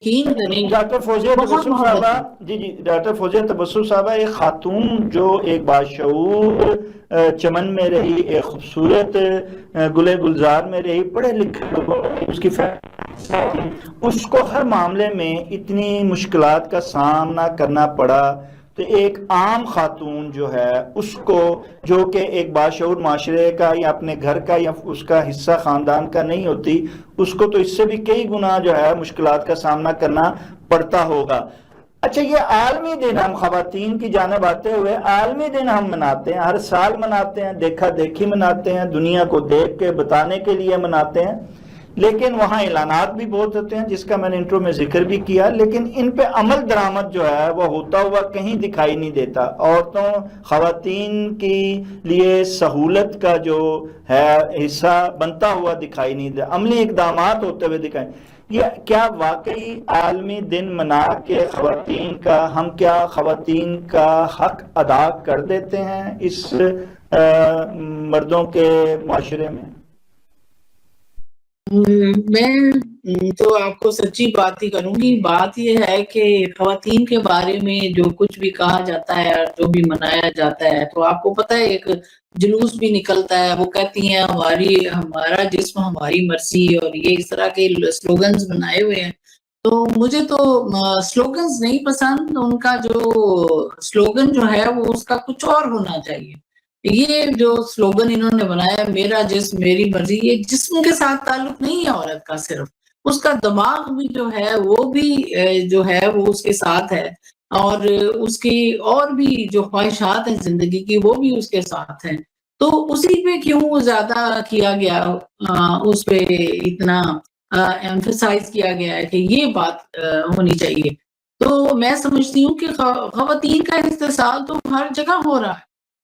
یقین کریں ڈاکٹر فوزیہ بہت تبسم محبت ہے۔ صاحبہ، جی ڈاکٹر فوزیہ تبسم صاحبہ، ایک خاتون جو ایک باشعور چمن میں رہی، ایک خوبصورت گلے گلزار میں رہی، پڑھے لکھے لوگوں نے اس کی اس کو ہر معاملے میں اتنی مشکلات کا سامنا کرنا پڑا، تو ایک عام خاتون جو ہے اس کو، جو کہ ایک باشعور معاشرے کا یا اپنے گھر کا یا اس کا حصہ خاندان کا نہیں ہوتی، اس کو تو اس سے بھی کئی گنا جو ہے مشکلات کا سامنا کرنا پڑتا ہوگا۔ اچھا، یہ عالمی دن ہم خواتین کی جانب آتے ہوئے عالمی دن ہم مناتے ہیں، ہر سال مناتے ہیں، دیکھا دیکھی مناتے ہیں، دنیا کو دیکھ کے بتانے کے لیے مناتے ہیں، لیکن وہاں اعلانات بھی بہت ہوتے ہیں جس کا میں نے انٹرو میں ذکر بھی کیا، لیکن ان پہ عمل درآمد جو ہے وہ ہوتا ہوا کہیں دکھائی نہیں دیتا۔ عورتوں، خواتین کی لیے سہولت کا جو ہے حصہ بنتا ہوا دکھائی نہیں دیتا، عملی اقدامات ہوتے ہوئے دکھائی۔ یہ کیا واقعی عالمی دن منا کے خواتین کا، ہم کیا خواتین کا حق ادا کر دیتے ہیں اس مردوں کے معاشرے میں؟ میں تو آپ کو سچی بات ہی کروں گی۔ بات یہ ہے کہ خواتین کے بارے میں جو کچھ بھی کہا جاتا ہے اور جو بھی منایا جاتا ہے، تو آپ کو پتہ ہے ایک جلوس بھی نکلتا ہے، وہ کہتی ہیں ہمارا جسم ہماری مرضی، اور یہ اس طرح کے سلوگنز بنائے ہوئے ہیں۔ تو مجھے تو سلوگنز نہیں پسند، ان کا جو سلوگن جو ہے وہ اس کا کچھ اور ہونا چاہیے۔ یہ جو سلوگن انہوں نے بنایا، میرا جسم میری مرضی، یہ جسم کے ساتھ تعلق نہیں ہے عورت کا، صرف اس کا دماغ بھی جو ہے وہ بھی جو ہے وہ اس کے ساتھ ہے، اور اس کی اور بھی جو خواہشات ہیں زندگی کی وہ بھی اس کے ساتھ ہیں۔ تو اسی پہ کیوں زیادہ کیا گیا، اس پہ اتنا ایمفسائز کیا گیا ہے کہ یہ بات ہونی چاہیے۔ تو میں سمجھتی ہوں کہ خواتین کا استحصال تو ہر جگہ ہو رہا ہے،